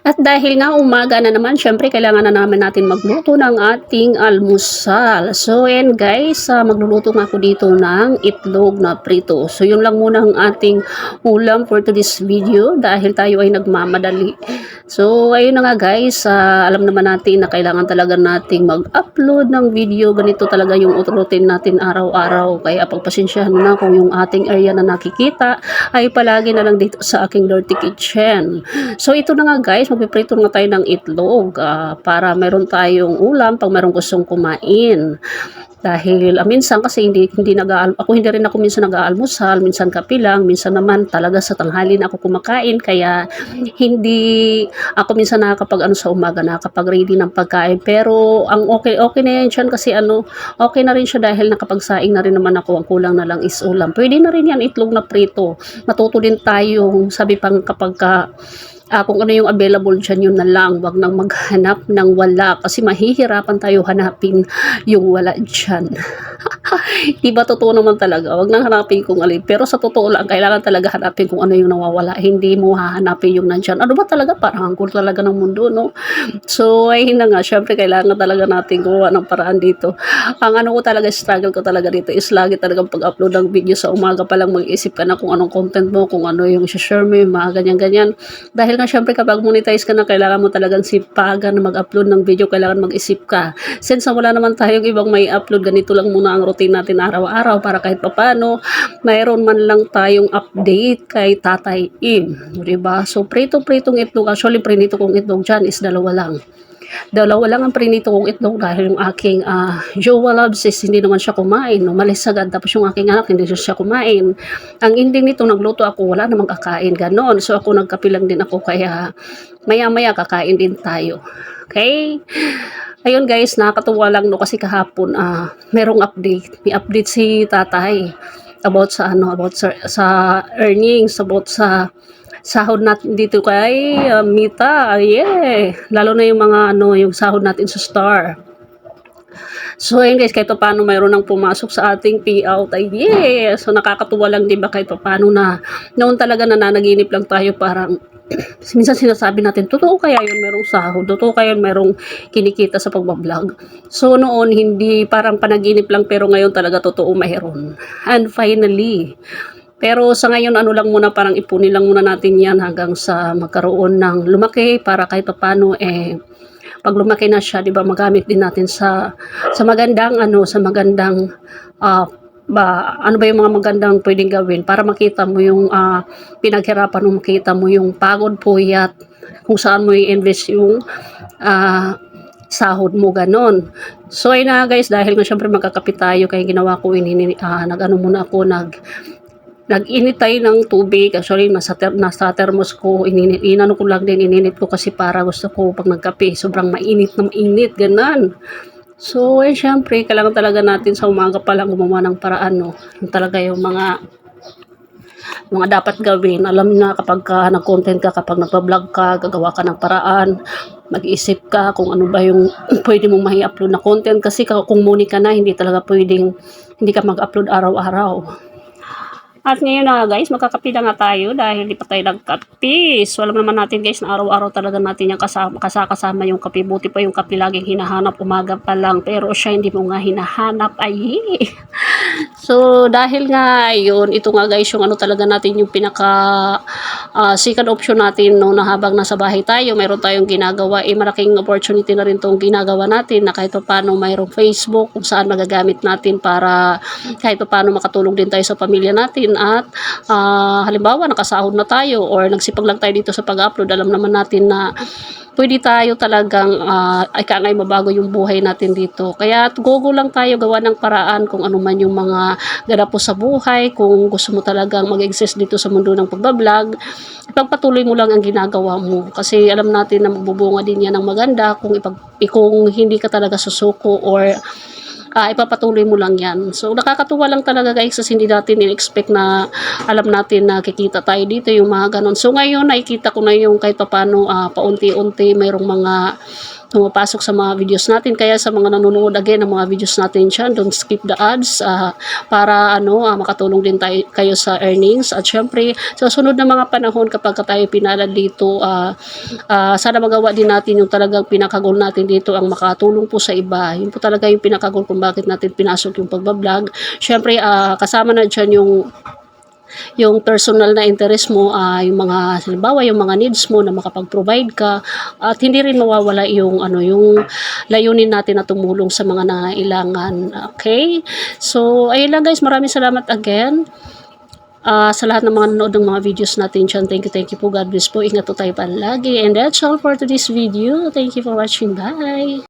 At dahil nga umaga na naman, syempre kailangan na naman natin magluto ng ating almusal. So, ayan guys, magluluto nga ako dito ng itlog na prito. So, yun lang muna ang ating ulam for today's video dahil tayo ay nagmamadali. So, ayun na nga guys, alam naman natin na kailangan talaga nating mag-upload ng video. Ganito talaga yung routine natin araw-araw. Kaya pagpasensyahan na kung yung ating area na nakikita ay palagi na lang dito sa aking dirty kitchen. So, ito na nga guys, magpiprito nga tayo ng itlog para meron tayong ulam pag meron gustong kumain. Dahil minsan kasi hindi rin ako minsan nag-aalmusal, minsan kape lang, minsan naman talaga sa tanghali na ako kumakain, kaya hindi ako minsan nakakapag sa umaga, nakakapag ready ng pagkain. Pero ang okay na yan dyan kasi okay na rin siya dahil nakapagsaing na rin naman ako, ang kulang na lang is ulam. Pwede na rin yan itlog na prito. Matuto din tayong sabi pang kapag kung ano yung available dyan, yun na lang. Wag nang maghanap ng wala kasi mahihirapan tayo hanapin yung wala dyan. Diba totoo naman talaga, wag nang hanapin kung alin. Pero sa totoo lang, kailangan talaga hanapin kung ano yung nawawala. Hindi mo hahanapin yung nandyan. Ano ba talaga? Parang angkol talaga ng mundo, no? So, ay na nga, syempre kailangan talaga natin gumawa ng paraan dito. Ang ano ko talaga, struggle ko talaga dito is lagi talagang pag-upload ng video sa umaga pa lang mag-isip ka na kung anong content mo, kung ano yung share mo, yung mga ganyan-ganyan. Dahil nga syempre kapag monetize ka na, kailangan mo talagang sipagan na mag-upload ng video, kailangan mag-isip ka. Since wala naman tayong ibang may upload, ganito lang muna ang routine natin araw-araw para kahit papano mayroon man lang tayong update kay Tatay Im, diba? So prito-pritong itlog, actually prinito kong itlog dyan is dalawa lang ang prinito kong itlog dahil yung aking jowa loves is hindi naman siya kumain, umalis agad, tapos yung aking anak hindi siya kumain. Ang ending nito, nagluto ako, wala namang kakain, ganon. So ako nagkapilang din ako, kaya maya-maya kakain din tayo. Okay? Ayun guys, nakakatuwa lang no kasi kahapon merong update. May update si Tatay about sa earnings, about sa sahod natin dito kay Mita. Yeah. Lalo na yung mga yung sahod natin sa Star. So ayun guys, kahit paano mayroon nang pumasok sa ating payout. Ay yeah. So nakakatuwa lang, 'di ba, kahit paano na noon talaga nananaginip lang tayo, parang minsan sinasabi natin, totoo kaya yun merong sahod? Totoo kaya yun merong kinikita sa pagbablog? So noon, hindi, parang panaginip lang, pero ngayon talaga totoo mayroon. And finally, pero sa ngayon, ano lang muna, parang ipunin lang muna natin yan hanggang sa magkaroon ng lumaki para kahit paano pag lumaki na siya, 'di ba, magamit din natin sa magandang ano ba yung mga magandang pwedeng gawin para makita mo yung pinaghirapan mo, makita mo yung pagod, puyat, kung saan mo i-invest yung sahod mo, ganon. So ayun na guys, dahil nga syempre magkakapit tayo, kaya ginawa ko, muna ako, nag-init tayo ng tubig. Actually, nasa thermos ko, inano ko lang din, ininit ko kasi para gusto ko pag nagkape, sobrang mainit na mainit, ganon. So, syempre, kailangan talaga natin sa umaga pa lang gumawa ng paraan, no? Yung talaga yung mga dapat gawin. Alam na kapag nag-content ka, kapag nagpa-vlog ka, gagawa ka ng paraan, mag-iisip ka kung ano ba yung pwede mong mai-upload na content. Kasi kung muni ka na, hindi talaga pwedeng, hindi ka mag-upload araw-araw. At ngayon na guys, magkakape na nga tayo dahil hindi pa tayo nagkape. So alam naman natin guys na araw-araw talaga natin yung kasama yung kape. Buti pa yung kape laging hinahanap umaga pa lang. Pero siya hindi mo nga hinahanap. Ay. So dahil nga yun, ito nga guys yung talaga natin yung pinaka second option natin, no, na habang nasa bahay tayo, mayroon tayong ginagawa. Malaking opportunity na rin tong ginagawa natin na kahit paano mayroong Facebook kung saan magagamit natin para kahit paano makatulong din tayo sa pamilya natin. At halimbawa nakasahod na tayo or nagsipag lang tayo dito sa pag-upload, alam naman natin na pwede tayo talagang ay mabago yung buhay natin dito. Kaya go lang tayo, gawa ng paraan kung ano man yung mga ganap po sa buhay. Kung gusto mo talagang mag-exist dito sa mundo ng pagbablog, ipagpatuloy mo lang ang ginagawa mo kasi alam natin na magbubunga din yan ng maganda kung hindi ka talaga susuko or ipapatuloy mo lang yan. So nakakatuwa lang talaga guys kasi hindi natin in-expect na alam natin na kikita tayo dito yung mga ganon. So ngayon nakikita ko na yung kahit paano paunti-unti mayroong mga pumapasok sa mga videos natin. Kaya sa mga nanonood again ng mga videos natin dyan, don't skip the ads para makatulong din kayo sa earnings. At syempre, sa sunod na mga panahon kapag tayo pinalad dito, sana magawa din natin yung talagang pinakagol natin dito ang makatulong po sa iba. Yun po talaga yung pinakagol kung bakit natin pinasok yung pagbablog. Syempre, kasama na dyan yung personal na interest mo, yung mga halimbawa yung mga needs mo na makapag-provide ka, at hindi rin mawawala yung yung layunin natin na tumulong sa mga nangailangan. Okay? So ayun lang guys, maraming salamat again sa lahat ng mga nanonood ng mga videos natin dyan. Thank you po. God bless po. Ingat po tayo palagi. And that's all for today's video. Thank you for watching. Bye!